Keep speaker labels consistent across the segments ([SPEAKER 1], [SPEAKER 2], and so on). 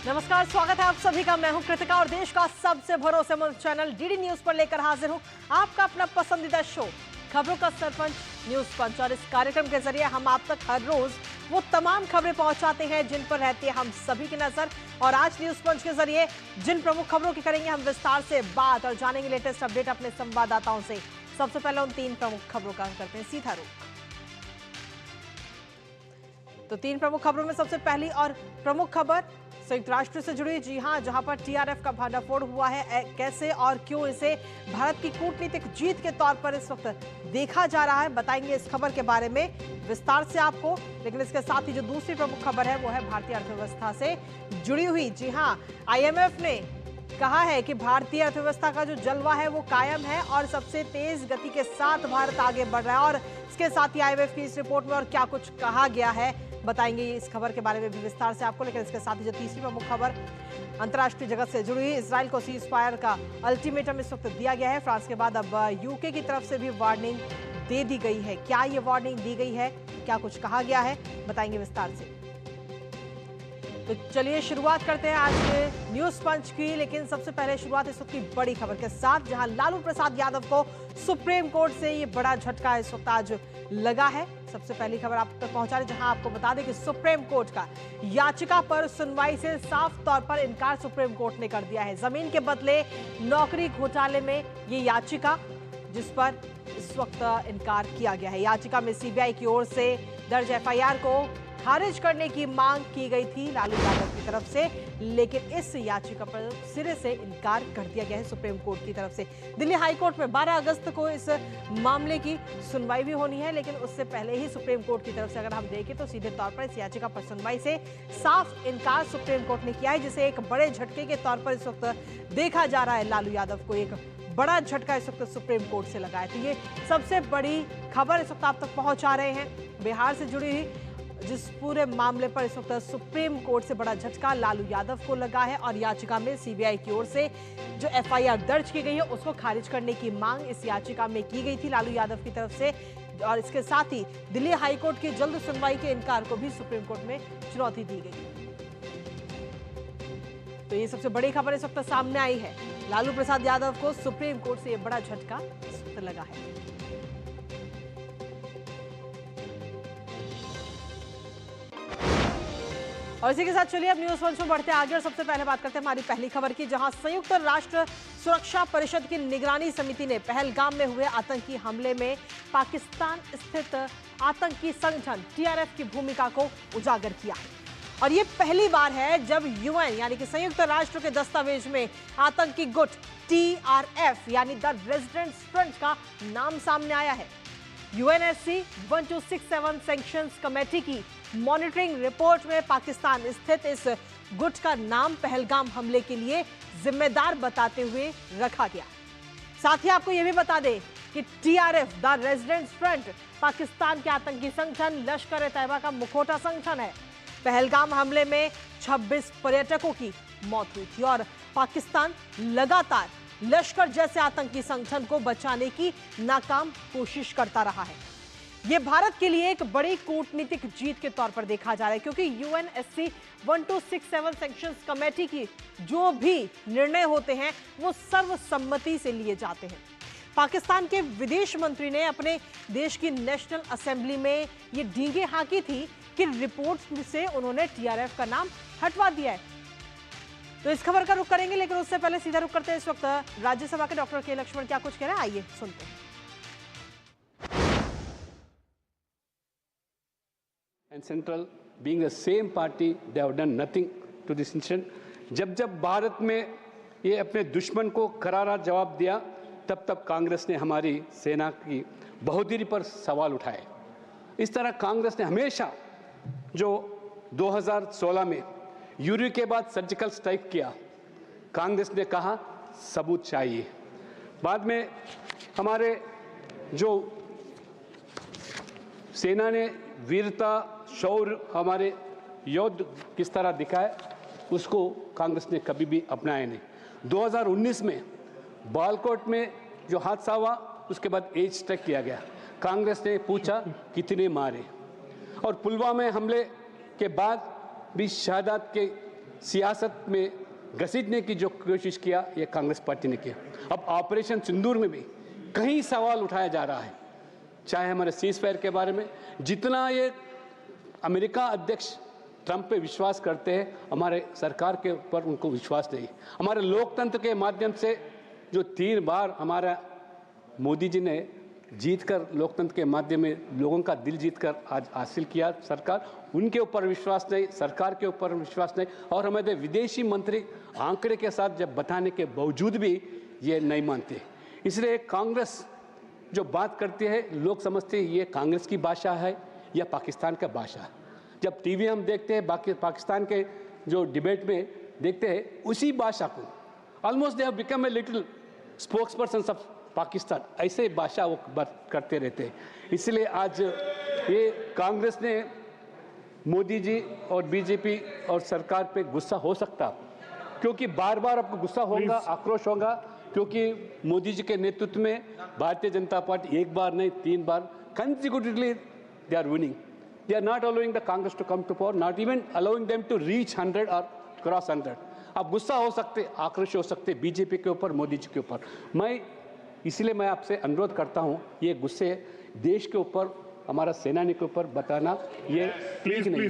[SPEAKER 1] नमस्कार, स्वागत है आप सभी का। मैं हूं कृतिका और देश का सबसे भरोसेमंद चैनल डीडी न्यूज पर लेकर हाजिर हूं आपका अपना पसंदीदा शो खबरों का सरपंच न्यूज पंच। और इस कार्यक्रम के जरिए हम आप तक हर रोज वो तमाम खबरें पहुंचाते हैं जिन पर रहती है हम सभी की नजर। और आज न्यूज पंच के जरिए जिन प्रमुख खबरों की करेंगे हम विस्तार से बात और जानेंगे लेटेस्ट अपडेट अपने संवाददाताओं से। सबसे पहले उन 3 प्रमुख खबरों का करते हैं सीधा रुख। तो 3 प्रमुख खबरों में सबसे पहली और प्रमुख खबर संयुक्त राष्ट्र से जुड़ी। जी हां, जहां पर टीआरएफ का भांडाफोड़ हुआ है, कैसे और क्यों इसे भारत की कूटनीतिक जीत के तौर पर इस वक्त देखा जा रहा है, बताएंगे इस खबर के बारे में विस्तार से आपको। लेकिन इसके साथ ही जो दूसरी प्रमुख खबर है वो है भारतीय अर्थव्यवस्था से जुड़ी हुई। जी हां, आईएमएफ ने कहा है कि भारतीय अर्थव्यवस्था का जो जलवा है वो कायम है और सबसे तेज गति के साथ भारत आगे बढ़ रहा है। और इसके साथ ही आईएमएफ की इस रिपोर्ट में और क्या कुछ कहा गया है, बताएंगे इस खबर के बारे में भी विस्तार से आपको। लेकिन इसके साथ ही जो तीसरी प्रमुख खबर अंतर्राष्ट्रीय जगत से जुड़ी हुई, इजराइल को सीज फायर का अल्टीमेटम इस वक्त दिया गया है। फ्रांस के बाद अब यूके की तरफ से भी वार्निंग दे दी गई है। क्या ये वार्निंग दी गई है, क्या कुछ कहा गया है, बताएंगे विस्तार से। तो चलिए शुरुआत करते हैं आज के न्यूज पंच की। लेकिन सबसे पहले शुरुआत इस वक्त की बड़ी खबर के साथ, जहां लालू प्रसाद यादव को सुप्रीम कोर्ट से ये बड़ा झटका इस वक्त आज लगा है। सबसे पहली खबर आप तक पहुंचा रहे, जहां आपको बता दें कि सुप्रीम कोर्ट का याचिका पर सुनवाई से साफ तौर पर इनकार सुप्रीम कोर्ट ने कर दिया है। जमीन के बदले नौकरी घोटाले में ये याचिका जिस पर इस वक्त इनकार किया गया है। याचिका में सीबीआई की ओर से दर्ज एफआईआर को खारिज करने की मांग की गई थी लालू यादव की तरफ से, लेकिन इस याचिका पर सिरे से इनकार कर दिया गया है सुप्रीम कोर्ट की तरफ से। दिल्ली हाई कोर्ट में 12 अगस्त को इस मामले की सुनवाई भी होनी है, लेकिन उससे पहले ही सुप्रीम कोर्ट की तरफ से अगर हम देखें तो सीधे तौर पर इस याचिका पर सुनवाई से साफ इनकार सुप्रीम कोर्ट ने किया है, जिसे एक बड़े झटके के तौर पर इस वक्त देखा जा रहा है। लालू यादव को एक बड़ा झटका इस वक्त सुप्रीम कोर्ट से लगा है। तो ये सबसे बड़ी खबर इस वक्त आप तक पहुंचा रहे हैं बिहार से जुड़ी हुई, जिस पूरे मामले पर इस वक्त सुप्रीम कोर्ट से बड़ा झटका लालू यादव को लगा है। और याचिका में सीबीआई की ओर से जो एफआईआर दर्ज की गई है उसको खारिज करने की मांग इस याचिका में की गई थी लालू यादव की तरफ से। और इसके साथ ही दिल्ली हाईकोर्ट की जल्द सुनवाई के इनकार को भी सुप्रीम कोर्ट में चुनौती दी गई। तो ये सबसे बड़ी खबर इस वक्त सामने आई है। लालू प्रसाद यादव को सुप्रीम कोर्ट से ये बड़ा झटका इस वक्त लगा है। और इसी के साथ चलिए अब न्यूज पंच में बढ़ते आगे और सबसे पहले बात करते हैं हमारी पहली खबर की, जहां संयुक्त राष्ट्र सुरक्षा परिषद की निगरानी समिति ने पहलगाम में हुए आतंकी हमले में पाकिस्तान स्थित आतंकी संगठन टीआरएफ की भूमिका को उजागर किया है। और ये पहली बार है जब यूएन यानी कि संयुक्त राष्ट्र के दस्तावेज में आतंकी गुट टीआरएफ यानी द रेजिस्टेंस फ्रंट का नाम सामने आया है। यूएनएससी 1267 सैंक्शंस कमेटी की मॉनिटरिंग रिपोर्ट में पाकिस्तान स्थित इस गुट का नाम पहलगाम हमले के लिए जिम्मेदार बताते हुए रखा गया। साथ ही आपको यह भी बता दें कि TRF the resistance front Pakistan के आतंकी संगठन लश्कर ए तैयबा का मुखौटा संगठन है। पहलगाम हमले में 26 पर्यटकों की मौत हुई थी और पाकिस्तान लगातार लश्कर जैसे आतंकी संगठन को बचाने की नाकाम कोशिश करता रहा है। यह भारत के लिए एक बड़ी कूटनीतिक जीत के तौर पर देखा जा रहा है, क्योंकि यूएनएससी 1267 सैंक्शंस कमेटी की जो भी निर्णय होते हैं वो सर्वसम्मति से लिए जाते हैं। पाकिस्तान के विदेश मंत्री ने अपने देश की नेशनल असेंबली में ये डींगे हाँकी थी कि रिपोर्ट से उन्होंने टीआरएफ का नाम हटवा दिया है। तो इस खबर का रुख करेंगे, लेकिन उससे पहले सीधा रुख करते हैं इस वक्त राज्यसभा के डॉक्टर के लक्ष्मण क्या कुछ कह रहे हैं, आइए सुनते हैं।
[SPEAKER 2] And Central, being the same party, they have done nothing to this incident. जब भारत में ये अपने दुश्मन को करारा जवाब दिया, तब कांग्रेस ने हमारी सेना की बहादुरी पर सवाल उठाए। इस तरह कांग्रेस ने हमेशा जो 2016 में यूरी के बाद सर्जिकल स्ट्राइक किया, कांग्रेस ने कहा सबूत चाहिए। बाद में हमारे जो सेना ने वीरता शौर्य हमारे योद्धा किस तरह दिखाए, उसको कांग्रेस ने कभी भी अपनाया नहीं। 2019 में बालकोट में जो हादसा हुआ, उसके बाद एज स्ट्राइक किया गया। कांग्रेस ने पूछा कितने मारे, और पुलवामा हमले के बाद भी शहादत के सियासत में घसीटने की जो कोशिश किया ये कांग्रेस पार्टी ने किया। अब ऑपरेशन सिंदूर में भी कई सवाल उठाया जा रहा है, चाहे हमारे सीज फायर के बारे में। जितना ये अमेरिका अध्यक्ष ट्रंप पे विश्वास करते हैं, हमारे सरकार के ऊपर उनको विश्वास नहीं। हमारे लोकतंत्र के माध्यम से जो 3 बार हमारा मोदी जी ने जीतकर लोकतंत्र के माध्यम में लोगों का दिल जीतकर आज हासिल किया सरकार, उनके ऊपर विश्वास नहीं, सरकार के ऊपर विश्वास नहीं। और हमारे विदेशी मंत्री आंकड़े के साथ जब बताने के बावजूद भी ये नहीं मानते। इसलिए कांग्रेस जो बात करती है, लोग समझते हैं ये कांग्रेस की भाषा है या पाकिस्तान का भाषा है। जब टीवी हम देखते हैं, बाकी पाकिस्तान के जो डिबेट में देखते हैं, उसी भाषा को almost they have become a little spokes person of Pakistan, ऐसे भाषा वो बात करते रहते हैं। इसलिए आज ये कांग्रेस ने मोदी जी और बीजेपी और सरकार पे गुस्सा हो सकता, क्योंकि बार बार आपको गुस्सा होगा, आक्रोश होगा, क्योंकि मोदी जी के नेतृत्व में भारतीय जनता पार्टी 1 बार नहीं 3 बार consecutively they are winning. They are not allowing the Congress to come to power, not even allowing them to reach 100 or cross 100. आप गुस्सा हो सकते, आक्रोश हो सकते बीजेपी के ऊपर, मोदी जी के ऊपर। इसलिए मैं आपसे अनुरोध करता हूं, ये गुस्से देश के ऊपर, हमारा सेनानी के ऊपर बताना ये ठीक नहीं है।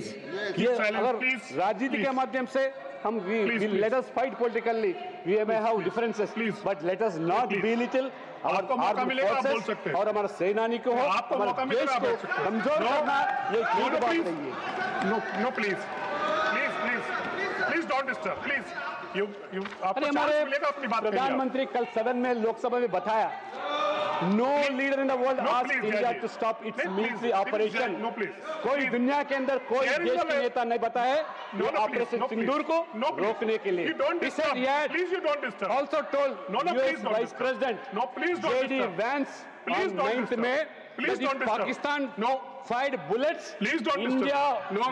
[SPEAKER 2] ये अगर राजनीति के माध्यम से हम let us fight politically, we may have differences, but let us not belittle
[SPEAKER 3] आपको मौका मिलेगा, आप बोल सकते हैं।
[SPEAKER 2] और हमारा सेनानी को हो,
[SPEAKER 3] आपको मौका मिलेगा,
[SPEAKER 2] देश को कमजोर करना ये ठीक बात नहीं है।
[SPEAKER 3] No please don't disturb, please आपको
[SPEAKER 2] हमारे
[SPEAKER 3] मिलेगा अपनी बात करिए।
[SPEAKER 2] प्रधानमंत्री कल सदन में, लोकसभा में बताया, no leader in the world asked India to stop its military operation. कोई दुनिया के अंदर कोई देश के नेता नहीं बताए ऑपरेशन सिंदूर को रोकने के लिए। Also told US vice president JD Vance on 9th May that if Pakistan fired bullets, India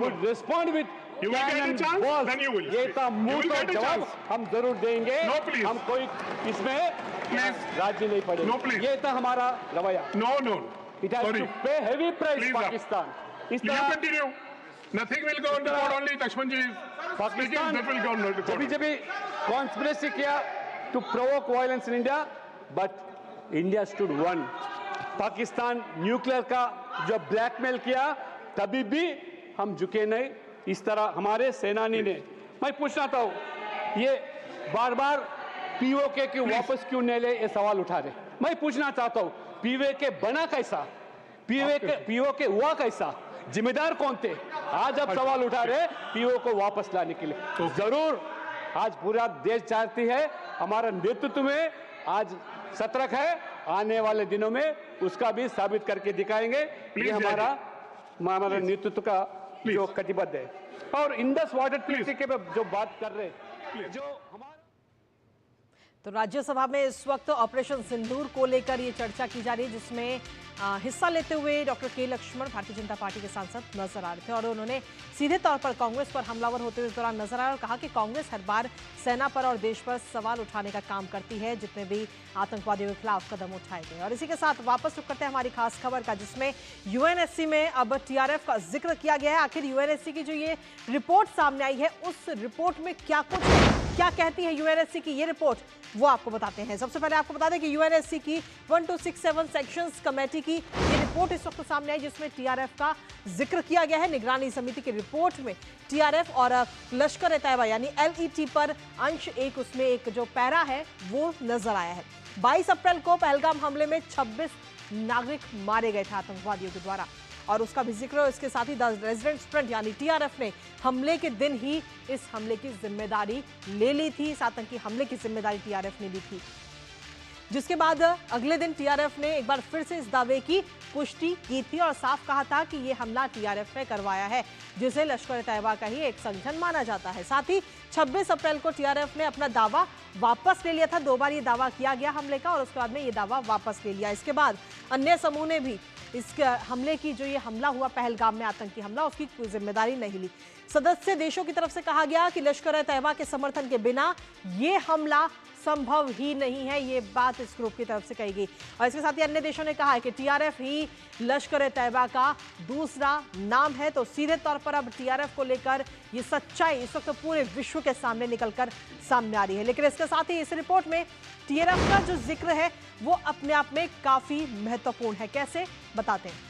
[SPEAKER 2] would respond with cannon balls. ये था मुंह का जवाब हम जरूर देंगे। हम कोई इसमें राज्य नहीं पड़ेगा। ये था हमारा रवैया। It has to pay heavy price Pakistan. इस तरह
[SPEAKER 3] nothing will go on the board, only Lakshman ji
[SPEAKER 2] Pakistan
[SPEAKER 3] that will go on the board.
[SPEAKER 2] जब conspiracy किया to provoke violence in India, but India stood one. Pakistan nuclear का जो blackmail किया, तभी भी हम झुके नहीं। इस तरह हमारे सेनानी ने, मैं पूछना था, ये बार बार पीओके क्यों वापस क्यों नहीं ले, ये सवाल उठा रहे। मैं पूछना चाहता हूँ, पीओके बना कैसा, पीओके हुआ कैसा, जिम्मेदार कौन थे? आज आप सवाल उठा रहे पीओ को वापस लाने के लिए। तो जरूर आज पूरा देश चाहती है, हमारा नेतृत्व में आज सतर्क है, आने वाले दिनों में उसका भी साबित करके दिखाएंगे। ये हमारा नेतृत्व का जो कटिबद्ध है। और इंडस वाटर ट्रीटी के जो बात कर रहे हैं, जो हमारा
[SPEAKER 1] तो राज्यसभा में इस वक्त ऑपरेशन सिंदूर को लेकर ये चर्चा की जा रही है, जिसमें हिस्सा लेते हुए डॉक्टर के लक्ष्मण भारतीय जनता पार्टी के सांसद नजर आ रहे थे और उन्होंने सीधे तौर पर कांग्रेस पर हमलावर होते हुए इस दौरान नजर आया और कहा कि कांग्रेस हर बार सेना पर और देश पर सवाल उठाने का काम करती है, जितने भी आतंकवादियों के खिलाफ कदम उठाए गए। और इसी के साथ वापस रुक करते हैं हमारी खास खबर का, जिसमें यूएनएससी में अब टीआरएफ का जिक्र किया गया है। आखिर यूएनएससी की जो ये रिपोर्ट सामने आई है, उस रिपोर्ट में क्या कहती है यूएनएससी की ये रिपोर्ट, वो आपको बताते हैं। सबसे पहले आपको बता दें कि यूएनएससी की 1267 सेक्शंस कमेटी की ये रिपोर्ट इस वक्त सामने आई, जिसमें टीआरएफ का जिक्र किया गया है। निगरानी समिति की रिपोर्ट में टीआरएफ और लश्कर-ए-तैयबा यानी एलईटी पर अंश 1 उसमें एक जो पैरा है वो नजर आया है। 22 अप्रैल को पहलगाम हमले में 26 नागरिक मारे गए थे आतंकवादियों के द्वारा, और उसका भी जिक्र। इसके साथ ही द रेजिडेंट्स फ्रंट यानी टीआरएफ ने हमले के दिन ही इस हमले की जिम्मेदारी ले ली थी। इस आतंकी हमले की जिम्मेदारी टीआरएफ ने ली थी, जिसके बाद अगले दिन टीआरएफ ने एक बार फिर से इस दावे की पुष्टि की थी और साफ कहा था कि यह हमला टीआरएफ ने करवाया है, जिसे लश्कर-ए-तैयबा का ही एक संगठन माना जाता है। साथ ही 26 अप्रैल को टीआरएफ ने अपना दावा वापस ले लिया था। 2 बार ये दावा किया गया हमले का और उसके बाद में ये दावा वापस ले लिया। इसके बाद अन्य समूह ने भी इस हमले की, जो ये हमला हुआ पहलगाम में आतंकी हमला, उसकी कोई जिम्मेदारी नहीं ली। सदस्य देशों की तरफ से कहा गया कि लश्कर-ए-तैयबा के समर्थन के बिना यह हमला संभव ही नहीं है। ये बात इस ग्रुप की तरफ से कही गई। और इसके साथ ही अन्य देशों ने कहा है कि टीआरएफ ही लश्कर-ए-तैयबा का दूसरा नाम है। तो सीधे तौर पर अब टीआरएफ को लेकर ये सच्चाई इस वक्त पूरे विश्व के सामने निकलकर सामने आ रही है। लेकिन इसके साथ ही इस रिपोर्ट में टीआरएफ का जो जिक्र है वो अपने आप में काफी महत्वपूर्ण है। कैसे, बताते हैं।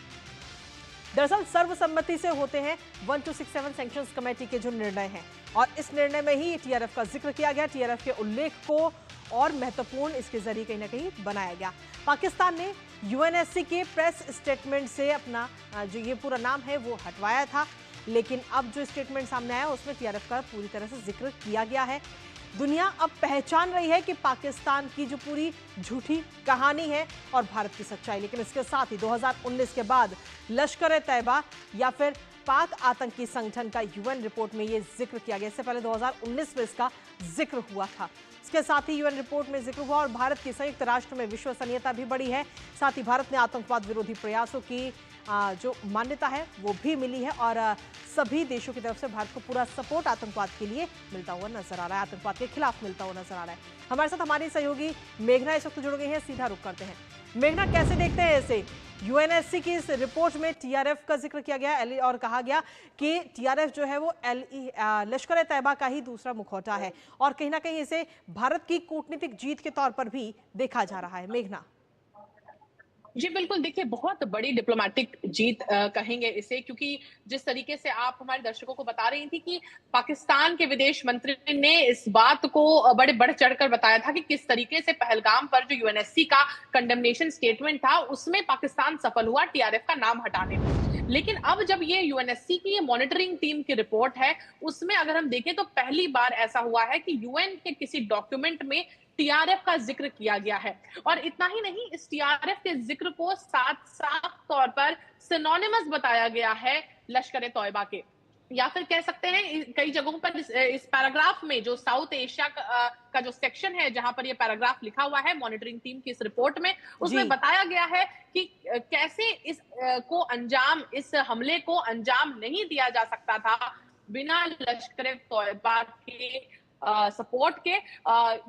[SPEAKER 1] दरअसल सर्वसम्मति से होते हैं 1267 सैंक्शंस कमेटी के जो निर्णय हैं, और इस निर्णय में ही टीआरएफ का जिक्र किया गया। टीआरएफ के उल्लेख को और महत्वपूर्ण इसके जरिए कहीं ना कहीं बनाया गया। पाकिस्तान ने यूएनएससी के प्रेस स्टेटमेंट से अपना जो ये पूरा नाम है वो हटवाया था, लेकिन अब जो स्टेटमेंट सामने आया उसमें टीआरएफ का पूरी तरह से जिक्र किया गया है। दुनिया अब पहचान रही है कि पाकिस्तान की जो पूरी झूठी कहानी है और भारत की सच्चाई। लेकिन इसके साथ ही 2019 के बाद लश्कर-ए-तैयबा या फिर पाक आतंकी संगठन का यूएन रिपोर्ट में ये जिक्र किया गया। इससे पहले 2019 में इसका जिक्र हुआ था। इसके साथ ही यूएन रिपोर्ट में जिक्र हुआ और भारत की संयुक्त राष्ट्र में विश्वसनीयता भी बढ़ी है। साथ ही भारत ने आतंकवाद विरोधी प्रयासों की जो मान्यता है वो भी मिली है, और सभी देशों की तरफ से भारत को पूरा सपोर्ट आतंकवाद के लिए मिलता हुआ नजर आ रहा है, आतंकवाद के खिलाफ मिलता हुआ नजर आ रहा है। हमारे साथ हमारी सहयोगी मेघना इस वक्त जुड़ गई है। सीधा रुख करते हैं। मेघना, कैसे देखते हैं इसे? यूएनएससी की इस रिपोर्ट में टीआरएफ का जिक्र किया गया और कहा गया कि टीआरएफ जो है वो लश्कर-ए-तैयबा का ही दूसरा मुखौटा है, और कहीं ना कहीं इसे भारत की कूटनीतिक जीत के तौर पर भी देखा जा रहा है। मेघना
[SPEAKER 4] जी बिल्कुल, देखिए बहुत बड़ी डिप्लोमेटिक जीत कहेंगे इसे, क्योंकि जिस तरीके से आप हमारे दर्शकों को बता रही थी कि पाकिस्तान के विदेश मंत्री ने इस बात को बड़े बढ़ चढ़कर बताया था कि किस तरीके से पहलगाम पर जो यूएनएससी का कंडेमनेशन स्टेटमेंट था उसमें पाकिस्तान सफल हुआ टीआरएफ का नाम हटाने में। लेकिन अब जब ये यूएनएससी की ये मॉनिटरिंग टीम की रिपोर्ट है उसमें अगर हम देखें तो पहली बार ऐसा हुआ है कि यूएन के किसी डॉक्यूमेंट में टीआरएफ का जिक्र किया गया है। और इतना ही नहीं, इस टीआरएफ के जिक्र को साफ तौर पर सिनोनिमस बताया गया है लश्कर-ए-तैयबा के, या फिर कह सकते हैं कई जगहों पर इस पैराग्राफ में जो साउथ एशिया का जो सेक्शन है जहां पर ये पैराग्राफ लिखा हुआ है मॉनिटरिंग टीम की इस रिपोर्ट में, उसमें बताया गया है कि कैसे इस हमले को अंजाम नहीं दिया जा सकता था बिना लश्कर-ए-तैयबा के सपोर्ट के,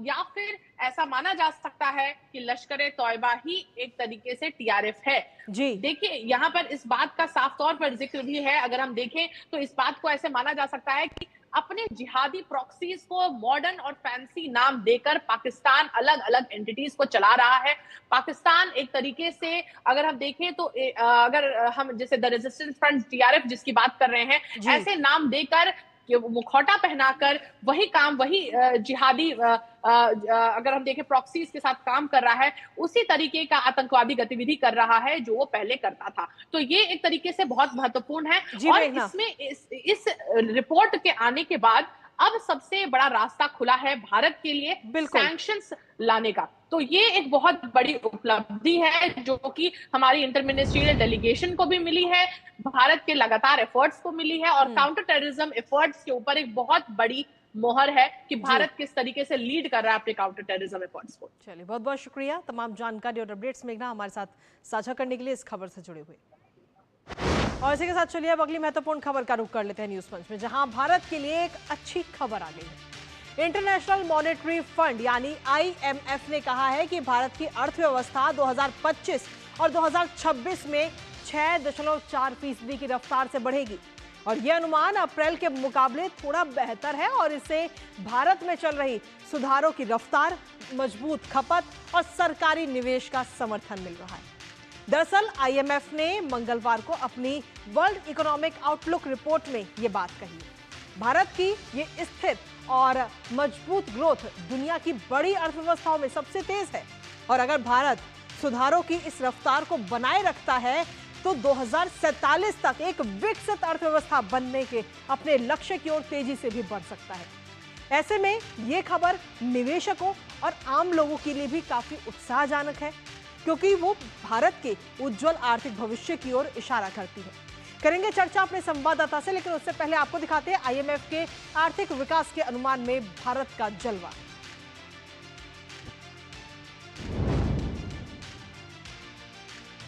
[SPEAKER 4] या फिर ऐसा माना जा सकता है कि लश्कर-ए-तैयबा ही एक तरीके से टीआरएफ है। जी देखिए, यहाँ पर इस बात का साफ तौर पर जिक्र भी है। अगर हम देखें तो इस बात को ऐसे माना जा सकता है कि अपने जिहादी प्रॉक्सीज को मॉडर्न और फैंसी नाम देकर पाकिस्तान अलग अलग एंटिटीज को चला रहा है। पाकिस्तान एक तरीके से अगर हम देखें तो अगर हम जैसे द रेजिस्टेंस फ्रंट टीआरएफ जिसकी बात कर रहे हैं, ऐसे नाम देकर मुखौटा पहनाकर वही काम जिहादी अगर हम देखें प्रॉक्सीज के साथ काम कर रहा है, उसी तरीके का आतंकवादी गतिविधि कर रहा है जो वो पहले करता था। तो ये एक तरीके से बहुत महत्वपूर्ण है। और इसमें इस रिपोर्ट के आने के बाद अब सबसे बड़ा रास्ता खुला है भारत के लिए सैंक्शंस लाने का। तो ये एक बहुत बड़ी उपलब्धि है जो कि हमारी इंटरमिनिस्ट्रियल डेलीगेशन को भी मिली है, भारत के लगातार एफर्ट्स को मिली है, और काउंटर टेररिज्म एफर्ट्स के ऊपर एक बहुत बड़ी मोहर है कि भारत किस तरीके से लीड कर रहा है अपने काउंटर टेररिज्म एफर्ट्स को।
[SPEAKER 1] चलिए, बहुत बहुत शुक्रिया तमाम जानकारी और अपडेट्स मेघना हमारे साथ साझा करने के लिए इस खबर से जुड़े हुए। और इसी के साथ चलिए अब अगली महत्वपूर्ण खबर का रुख कर लेते हैं न्यूज पंच में, जहां भारत के लिए एक अच्छी खबर आ गई है। इंटरनेशनल मॉनेटरी फंड यानी आईएमएफ ने कहा है कि भारत की अर्थव्यवस्था 2025 और 2026 में 6.4% की रफ्तार से बढ़ेगी, और यह अनुमान अप्रैल के मुकाबले थोड़ा बेहतर है, और इससे भारत में चल रही सुधारों की रफ्तार, मजबूत खपत और सरकारी निवेश का समर्थन मिल रहा है। दरअसल आईएमएफ ने मंगलवार को अपनी वर्ल्ड इकोनॉमिक आउटलुक रिपोर्ट में यह बात कही। भारत की ये स्थिर और मजबूत ग्रोथ दुनिया की बड़ी अर्थव्यवस्थाओं में सबसे तेज है, और अगर भारत सुधारों की इस रफ्तार को बनाए रखता है तो 2047 तक एक विकसित अर्थव्यवस्था बनने के अपने लक्ष्य की ओर तेजी से भी बढ़ सकता है। ऐसे में ये खबर निवेशकों और आम लोगों के लिए भी काफी उत्साहजनक है, क्योंकि वो भारत के उज्जवल आर्थिक भविष्य की ओर इशारा करती है। करेंगे चर्चा अपने संवाददाता से, लेकिन उससे पहले आपको दिखाते हैं आईएमएफ के आर्थिक विकास के अनुमान में भारत का जलवा।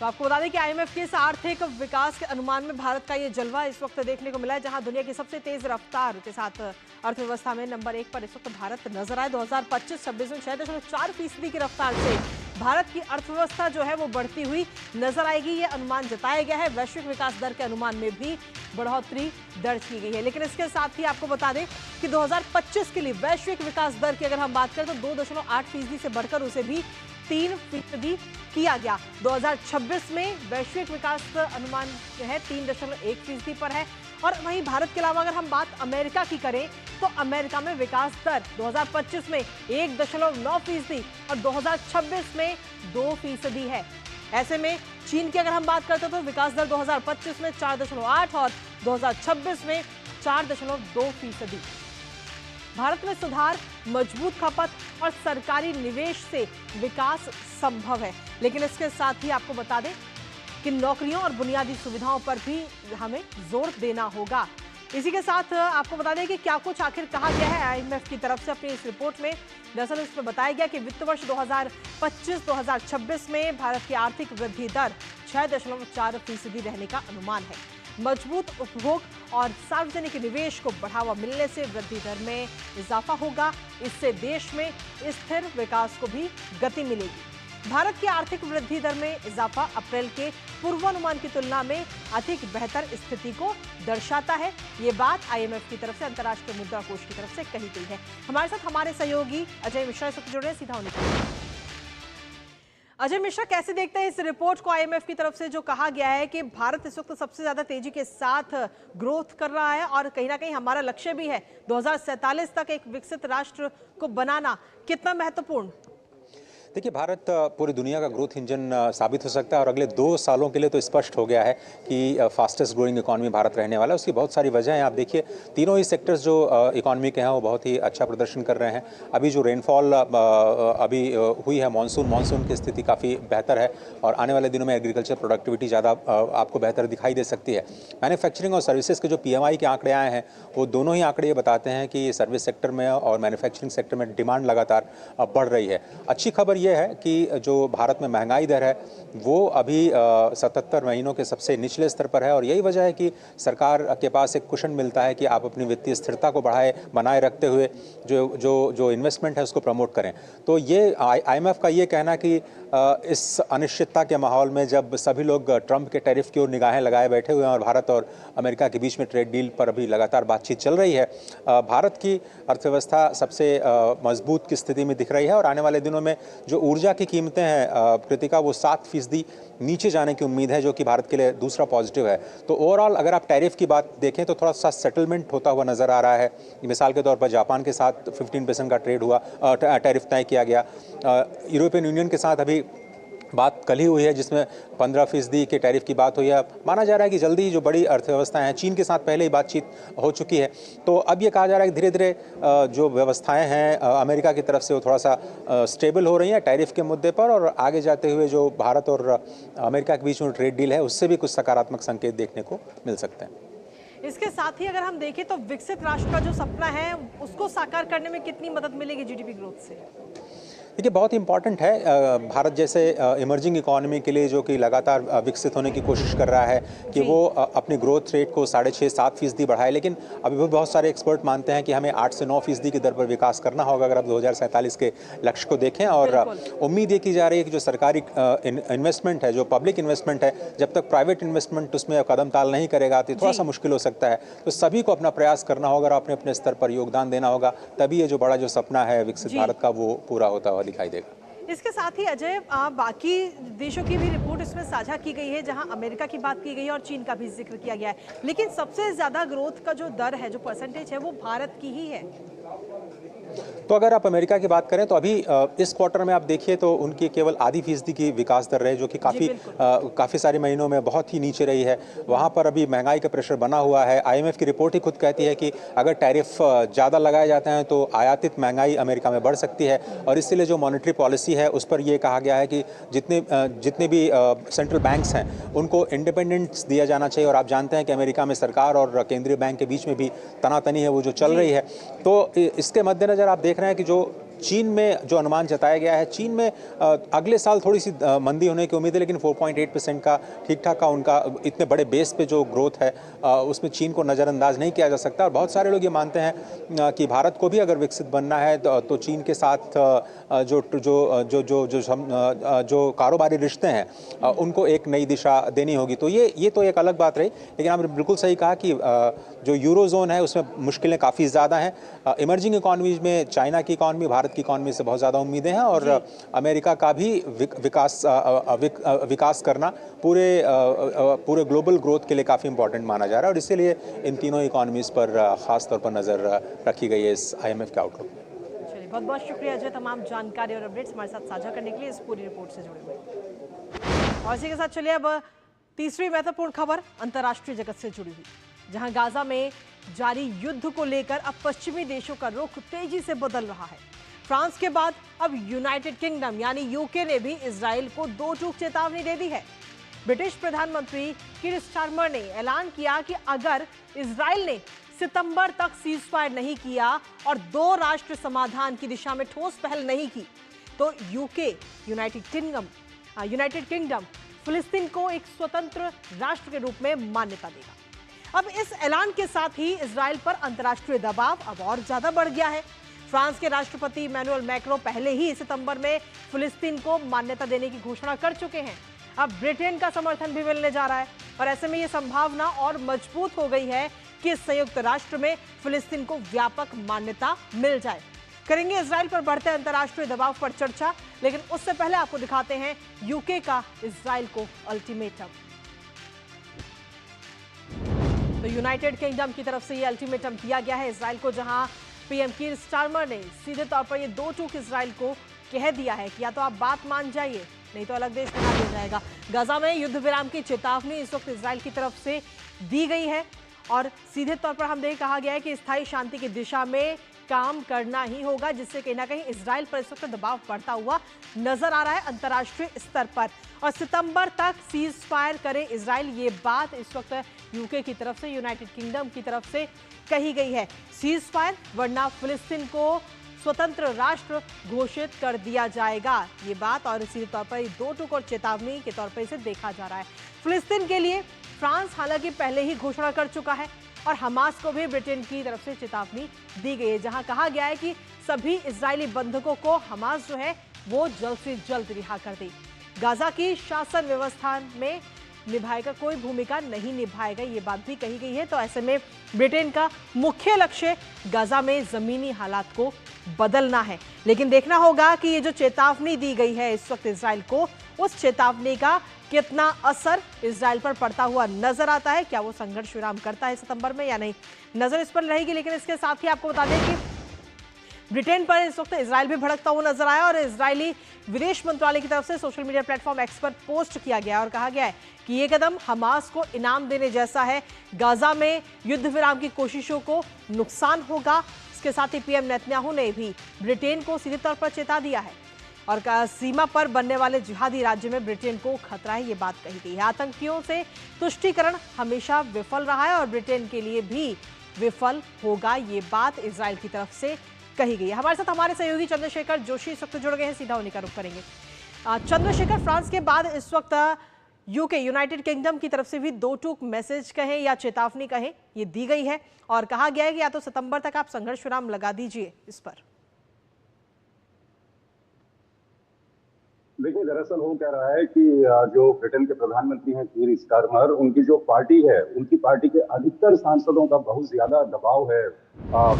[SPEAKER 1] तो आपको बता दें कि आईएमएफ के इस आर्थिक विकास के अनुमान में भारत का ये जलवा इस वक्त देखने को मिला है, जहां दुनिया की सबसे तेज रफ्तार के साथ अर्थव्यवस्था में नंबर 1 पर इस वक्त भारत नजर आए। 2025-26 में 6.4% की रफ्तार से भारत की अर्थव्यवस्था जो है वो बढ़ती हुई नजर आएगी, ये अनुमान जताया गया है। वैश्विक विकास दर के अनुमान में भी बढ़ोतरी दर्ज की गई है। लेकिन इसके साथ ही आपको बता दें कि 2025 के लिए वैश्विक विकास दर की अगर हम बात करें तो 2.8% से बढ़कर उसे भी 3% किया गया। 2026 में वैश्विक विकास अनुमान जो है 3.1% पर है। और वहीं भारत के अलावा अगर हम बात अमेरिका की करें तो अमेरिका में विकास दर 2025 में 1.9% और 2026 में 2% है। ऐसे में चीन की अगर हम बात करते हैं तो विकास दर 2025 में 4.8 और 2026 में 4.2%। भारत में सुधार, मजबूत खपत और सरकारी निवेश से विकास संभव है। लेकिन इसके साथ ही आपको बता दें कि नौकरियों और बुनियादी सुविधाओं पर भी हमें जोर देना होगा। इसी के साथ आपको बता दें कि क्या कुछ आखिर कहा गया है आईएमएफ की तरफ से अपनी इस रिपोर्ट में। दरअसल इसमें बताया गया कि वित्त वर्ष 2025-2026 में भारत की आर्थिक वृद्धि दर 6.4% रहने का अनुमान है। मजबूत उपभोग और सार्वजनिक निवेश को बढ़ावा मिलने से वृद्धि दर में इजाफा होगा। इससे देश में स्थिर विकास को भी गति मिलेगी। भारत की आर्थिक वृद्धि दर में इजाफा अप्रैल के पूर्वानुमान की तुलना में अधिक बेहतर स्थिति को दर्शाता है। ये बात आईएमएफ की तरफ से, अंतर्राष्ट्रीय मुद्रा कोष की तरफ से कही गई है। हमारे साथ हमारे सहयोगी अजय मिश्रा इस वक्त जुड़ रहे हैं, सीधा उन्हीं। अजय मिश्रा, कैसे देखते हैं इस रिपोर्ट को आईएमएफ की तरफ से जो कहा गया है कि भारत इस वक्त सबसे ज्यादा तेजी के साथ ग्रोथ कर रहा है और कहीं ना कहीं हमारा लक्ष्य भी है 2047 तक एक विकसित राष्ट्र को बनाना, कितना महत्वपूर्ण?
[SPEAKER 5] देखिए, भारत पूरी दुनिया का ग्रोथ इंजन साबित हो सकता है और अगले 2 सालों के लिए तो स्पष्ट हो गया है कि फास्टेस्ट ग्रोइंग इकॉनमी भारत रहने वाला है। उसकी बहुत सारी वजह हैं। आप देखिए, तीनों ही सेक्टर्स जो इकॉनमी के हैं वो बहुत ही अच्छा प्रदर्शन कर रहे हैं। अभी जो रेनफॉल अभी हुई है, मानसून की स्थिति काफ़ी बेहतर है और आने वाले दिनों में एग्रीकल्चर प्रोडक्टिविटी ज़्यादा आपको बेहतर दिखाई दे सकती है। मैन्युफैक्चरिंग और सर्विसेज के जो PMI के आंकड़े आए हैं वो दोनों ही आंकड़े ये बताते हैं कि सर्विस सेक्टर में और मैन्युफैक्चरिंग सेक्टर में डिमांड लगातार बढ़ रही है। अच्छी खबर ये है कि जो भारत में महंगाई दर है वो अभी 77 महीनों के सबसे निचले स्तर पर है और यही वजह है कि सरकार के पास एक कुशन मिलता है कि आप अपनी वित्तीय स्थिरता को बनाए रखते हुए जो इन्वेस्टमेंट है उसको प्रमोट करें। तो ये IMF का ये कहना कि इस अनिश्चितता के माहौल में जब सभी लोग ट्रंप के टैरिफ की ओर निगाहें लगाए बैठे हुए हैं और भारत और अमेरिका के बीच में ट्रेड डील पर अभी लगातार बातचीत चल रही है, भारत की अर्थव्यवस्था सबसे मजबूत की स्थिति में दिख रही है और आने वाले दिनों में जो ऊर्जा की कीमतें हैं कृतिका, वो 7% नीचे जाने की उम्मीद है, जो कि भारत के लिए दूसरा पॉजिटिव है। तो ओवरऑल अगर आप टैरिफ की बात देखें तो थोड़ा सा सेटलमेंट होता हुआ नजर आ रहा है। मिसाल के तौर पर जापान के साथ 15% का ट्रेड हुआ, टैरिफ तय किया गया। यूरोपियन यूनियन के साथ अभी बात कल ही हुई है जिसमें 15% के टैरिफ की बात हुई है। माना जा रहा है कि जल्दी जो बड़ी अर्थव्यवस्थाएं हैं, चीन के साथ पहले ही बातचीत हो चुकी है। तो अब ये कहा जा रहा है कि धीरे धीरे जो व्यवस्थाएं हैं अमेरिका की तरफ से वो थोड़ा सा स्टेबल हो रही हैं टैरिफ के मुद्दे पर और आगे जाते हुए जो भारत और अमेरिका के बीच में ट्रेड डील है उससे भी कुछ सकारात्मक संकेत देखने को मिल सकते हैं।
[SPEAKER 1] इसके साथ ही अगर हम देखें तो विकसित राष्ट्र का जो सपना है उसको साकार करने में कितनी मदद मिलेगी GDP ग्रोथ से?
[SPEAKER 5] देखिए, बहुत इंपॉर्टेंट है भारत जैसे इमर्जिंग इकोनॉमी के लिए जो कि लगातार विकसित होने की कोशिश कर रहा है कि वो अपनी ग्रोथ रेट को 6.5-7% बढ़ाए। लेकिन अभी भी बहुत सारे एक्सपर्ट मानते हैं कि हमें 8 से 9% की दर पर विकास करना होगा अगर आप 2047 के लक्ष्य को देखें। और उम्मीद ये की जा रही है कि जो सरकारी इन्वेस्टमेंट है, जो पब्लिक इन्वेस्टमेंट है, जब तक प्राइवेट इन्वेस्टमेंट उसमें कदम ताल नहीं करेगा तो थोड़ा सा मुश्किल हो सकता है। तो सभी को अपना प्रयास करना होगा और अपने अपने स्तर पर योगदान देना होगा, तभी ये जो बड़ा जो सपना है विकसित भारत का वो पूरा होता हुआ दिखाई देगा।
[SPEAKER 1] इसके साथ ही अजय, बाकी देशों की भी रिपोर्ट इसमें साझा की गई है, जहां अमेरिका की बात की गई है और चीन का भी जिक्र किया गया है। लेकिन सबसे ज्यादा ग्रोथ का जो दर है, जो परसेंटेज है, वो भारत की ही है।
[SPEAKER 5] तो अगर आप अमेरिका की बात करें तो अभी इस क्वार्टर में आप देखिए तो उनकी केवल आधी फीसदी की विकास दर रही, जो कि काफ़ी सारे महीनों में बहुत ही नीचे रही है। वहाँ पर अभी महंगाई का प्रेशर बना हुआ है। IMF की रिपोर्ट ही खुद कहती है कि अगर टैरिफ ज़्यादा लगाए जाते हैं तो आयातित महंगाई अमेरिका में बढ़ सकती है और इसीलिए जो मॉनेटरी पॉलिसी है उस पर यह कहा गया है कि जितने भी सेंट्रल बैंक्स हैं उनको इंडिपेंडेंस दिया जाना चाहिए। और आप जानते हैं कि अमेरिका में सरकार और केंद्रीय बैंक के बीच में भी तनातनी है वो जो चल रही है। तो इसके मद्देनजर आप देख रहे हैं कि जो चीन में जो अनुमान जताया गया है, चीन में अगले साल थोड़ी सी मंदी होने की उम्मीद है, लेकिन 4.8% का ठीक ठाक का उनका इतने बड़े बेस पे जो ग्रोथ है उसमें चीन को नज़रअंदाज नहीं किया जा सकता। और बहुत सारे लोग ये मानते हैं कि भारत को भी अगर विकसित बनना है तो चीन के साथ जो जो जो जो जो जो कारोबारी रिश्ते हैं उनको एक नई दिशा देनी होगी। तो ये तो एक अलग बात रही, लेकिन आपने बिल्कुल सही कहा कि जो यूरो जोन है उसमें मुश्किलें काफ़ी ज़्यादा हैं। इमर्जिंग इकॉनमीज में चाइना की इकॉनमी, भारत की इकॉनमी से बहुत ज़्यादा उम्मीदें हैं, और अमेरिका का भी विकास करना पूरे ग्लोबल ग्रोथ के लिए काफ़ी इंपॉर्टेंट माना जा रहा है, और इसीलिए इन तीनों इकॉनमीज़ पर ख़ास तौर पर नज़र रखी गई है इस IMF के आउटलुक में।
[SPEAKER 1] चलिए, बहुत बहुत शुक्रिया अजय तमाम जानकारी और अपडेट्स हमारे साथ साझा करने के लिए, इस पूरी रिपोर्ट से जुड़े हुए। और इसी के साथ चलिए अब तीसरी महत्वपूर्ण खबर अंतर्राष्ट्रीय जगत से जुड़ी हुई, जहां गाजा में जारी युद्ध को लेकर अब पश्चिमी देशों का रुख तेजी से बदल रहा है। फ्रांस के बाद अब यूनाइटेड किंगडम यानी यूके ने भी इजराइल को दो टूक चेतावनी दे दी है। ब्रिटिश प्रधानमंत्री कीर स्टारमर ने ऐलान किया कि अगर इजराइल ने सितंबर तक सीजफायर नहीं किया और दो राष्ट्र समाधान की दिशा में ठोस पहल नहीं की तो यूके यूनाइटेड किंगडम फिलिस्तीन को एक स्वतंत्र राष्ट्र के रूप में मान्यता देगा। अब इस ऐलान के साथ ही इजराइल पर अंतर्राष्ट्रीय दबाव अब और ज्यादा बढ़ गया है। फ्रांस के राष्ट्रपति इमैनुअल मैक्रों पहले ही सितंबर में फिलिस्तीन को मान्यता देने की घोषणा कर चुके हैं। अब ब्रिटेन का समर्थन भी मिलने जा रहा है, और ऐसे में यह संभावना और मजबूत हो गई है कि संयुक्त राष्ट्र में फिलिस्तीन को व्यापक मान्यता मिल जाए। करेंगे इजराइल पर बढ़ते अंतर्राष्ट्रीय दबाव पर चर्चा, लेकिन उससे पहले आपको दिखाते हैं यूके का इजराइल को अल्टीमेटम। तो यूनाइटेड किंगडम की तरफ से ये अल्टीमेटम दिया गया है इजराइल को, जहां पीएम कीर स्टारमर ने सीधे तौर पर ये दो टूक इजराइल को कह दिया है कि या तो आप बात मान जाइए, नहीं तो अलग देश बना दिया जाएगा। गाजा में युद्ध विराम की चेतावनी इस वक्त इजराइल की तरफ से दी गई है, और सीधे तौर पर हमने कहा गया है कि स्थायी शांति की दिशा में काम करना ही होगा, जिससे कहीं ना कहीं इजराइल पर इस वक्त दबाव बढ़ता हुआ नजर आ रहा है अंतर्राष्ट्रीय स्तर पर। और सितंबर तक सीज फायर करे इजराइल, ये बात इस वक्त यूके की तरफ से, यूनाइटेड किंगडम की तरफ से कही गई है। सीज फायर वरना फिलिस्तीन को स्वतंत्र राष्ट्र घोषित कर दिया जाएगा, ये बात, और इसी तौर पर दो टूक और चेतावनी के तौर पर इसे देखा जा रहा है। फिलिस्तीन के लिए फ्रांस हालांकि पहले ही घोषणा कर चुका है, और हमास को भी ब्रिटेन की तरफ से चेतावनी दी गई है, जहां कहा गया है कि सभी इजरायली बंधकों को हमास जो है वो जल्द से जल्द रिहा कर दे। गाजा की शासन व्यवस्था में निभाएगा, कोई भूमिका नहीं निभाएगा, ये बात भी कही गई है। तो ऐसे में ब्रिटेन का मुख्य लक्ष्य गाजा में जमीनी हालात को बदलना है, लेकिन देखना होगा कि ये जो चेतावनी दी गई है इस वक्त इजराइल को, उस चेतावनी का कितना असर इजराइल पर पड़ता हुआ नजर आता है। क्या वो संघर्ष विराम करता है सितंबर में या नहीं, नजर इस पर रहेगी। लेकिन इसके साथ ही आपको बता दें कि ब्रिटेन पर इस वक्त इजराइल भी भड़कता हुआ नजर आया, और इजरायली विदेश मंत्रालय की तरफ से सोशल मीडिया प्लेटफॉर्म एक्स पर पोस्ट किया गया और कहा गया है कि ये कदम हमास को इनाम देने जैसा है। गाजा में युद्ध विराम की कोशिशों को नुकसान होगा। इसके साथ ही पीएम नेतन्याहू ने भी ब्रिटेन को सीधे तौर पर चेता दिया है, और सीमा पर बनने वाले जिहादी राज्य में ब्रिटेन को खतरा है, ये बात कही गई है। आतंकियों से तुष्टीकरण हमेशा विफल रहा है और ब्रिटेन के लिए भी विफल होगा, ये बात इजराइल की तरफ से कही गई है। हमारे साथ हमारे सहयोगी चंद्रशेखर जोशी इस वक्त जुड़ गए हैं, सीधा उन्हीं का रुख करेंगे। चंद्रशेखर, फ्रांस के बाद इस वक्त यूके यूनाइटेड किंगडम की तरफ से भी दो टूक मैसेज कहें या चेतावनी कहें, ये दी गई है, और कहा गया है कि या तो सितंबर तक आप संघर्ष विराम लगा दीजिए इस पर।
[SPEAKER 6] देखिए, दरअसल वो कह रहा है कि जो ब्रिटेन के प्रधानमंत्री हैं कीर स्टारमर, उनकी जो पार्टी है, उनकी पार्टी के अधिकतर सांसदों का बहुत ज्यादा दबाव है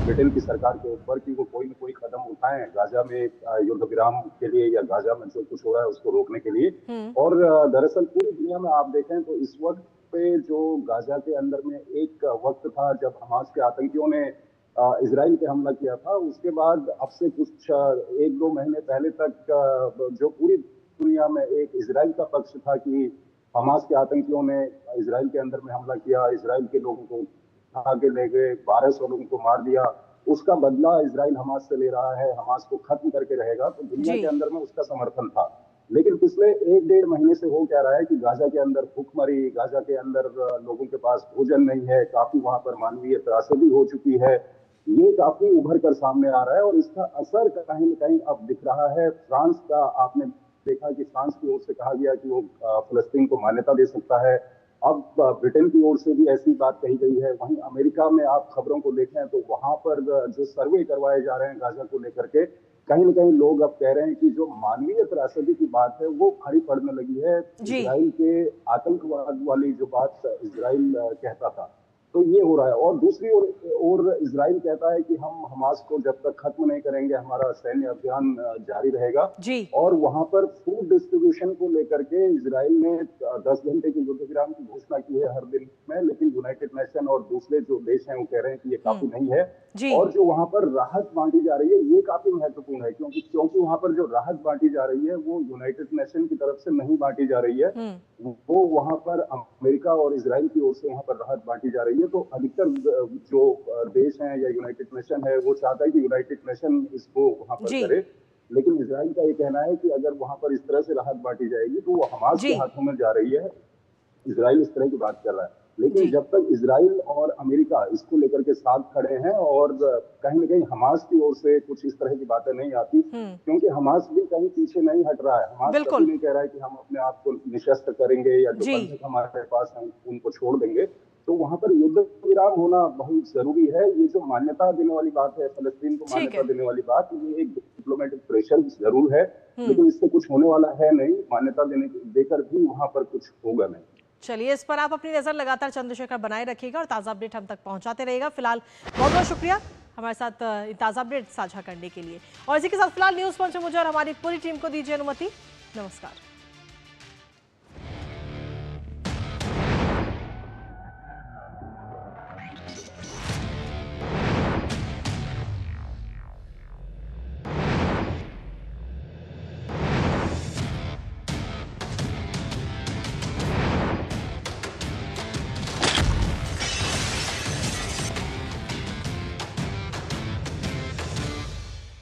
[SPEAKER 6] ब्रिटेन की सरकार के ऊपर कि वो कोई न कोई कदम उठाएं गाजा में युद्ध विराम के लिए, या गाजा में जो कुछ हो रहा है उसको रोकने के लिए। और दरअसल पूरी दुनिया में आप देखें तो इस वक्त पे जो गाजा के अंदर में एक वक्त था जब हमास के आतंकियों ने इजराइल पे हमला किया था, उसके बाद अब से कुछ 1-2 महीने पहले तक जो पूरी दुनिया में एक इजराइल का पक्ष था कि हमास के आतंकियों ने इजराइल के अंदर में हमला किया, इजराइल के लोगों को उठा के ले गए, 1200 लोगों को मार दिया, उसका बदला इजराइल हमास से ले रहा है, हमास को खत्म करके रहेगा, तो दुनिया के अंदर में उसका समर्थन था। लेकिन पिछले 1-1.5 महीने से वो कह रहा है कि गाजा के अंदर भूखमरी, गाजा के अंदर लोगों के पास भोजन नहीं है, काफी वहां पर मानवीय त्रासदी हो चुकी है, ये काफी उभर कर सामने आ रहा है और इसका असर कहीं न कहीं अब दिख रहा है। फ्रांस का आपने देखा कि फ्रांस की ओर से कहा गया कि वो फलस्तीन को मान्यता दे सकता है। अब ब्रिटेन की ओर से भी ऐसी बात कही गई है। वहीं अमेरिका में आप खबरों को देखें तो वहां पर जो सर्वे करवाए जा रहे हैं गाजा को लेकर के, कहीं न कहीं लोग अब कह रहे हैं कि जो मानवीय त्रासदी की बात है वो खड़ी पड़ने लगी है। इजराइल के आतंकवाद वाली जो बात इजराइल कहता था, तो ये हो रहा है। और दूसरी ओर इजराइल कहता है कि हम हमास को जब तक खत्म नहीं करेंगे हमारा सैन्य अभियान जारी रहेगा।
[SPEAKER 1] जी।
[SPEAKER 6] और वहां पर फूड डिस्ट्रीब्यूशन को लेकर के इजराइल ने 10 घंटे की युद्ध विराम की घोषणा की है हर दिन में, लेकिन यूनाइटेड नेशन और दूसरे जो देश हैं वो कह रहे हैं कि ये काफी नहीं है। और जो वहां पर राहत बांटी जा रही है ये काफी महत्वपूर्ण है, क्योंकि वहां पर जो राहत बांटी जा रही है वो यूनाइटेड नेशन की तरफ से नहीं बांटी जा रही है, वो वहां पर अमेरिका और इजराइल की ओर से वहां पर राहत बांटी जा रही है। तो अधिकतर जो देश हैं या यूनाइटेड नेशन है वो चाहता है कि यूनाइटेड नेशन इसको वहां पर करे, लेकिन इजराइल का ये कहना है कि अगर वहां पर इस तरह से राहत बांटी जाएगी तो वो हमास के हाथों में जा रही है। इजराइल इस तरह की बात कर रहा है, लेकिन जब तक इजराइल और अमेरिका इसको लेकर के साथ खड़े हैं और कहीं न कहीं हमास की ओर से कुछ इस तरह की बातें नहीं आती, क्योंकि हमास भी कहीं पीछे नहीं हट रहा है। हमास कभी नहीं कह रहा है कि हम अपने आप को निशस्त्र करेंगे या जो बंधक हमारे पास हैं उनको छोड़ देंगे। तो वहां पर युद्ध विराम होना बहुत जरूरी है। ये जो मान्यता देने वाली बात है, फलस्तीन को मान्यता देने वाली बात, ये एक डिप्लोमेटिक प्रेशर जरूर है, लेकिन इससे कुछ होने वाला है नहीं। मान्यता देकर भी वहां पर कुछ होगा नहीं।
[SPEAKER 1] चलिए, इस पर आप अपनी नजर लगातार चंद्रशेखर बनाए रखिएगा और ताज़ा अपडेट हम तक पहुंचाते रहेगा। फिलहाल बहुत बहुत शुक्रिया हमारे साथ ताज़ा अपडेट साझा करने के लिए। और इसी के साथ फिलहाल न्यूज़ पंच मुझे और हमारी पूरी टीम को दीजिए अनुमति। नमस्कार।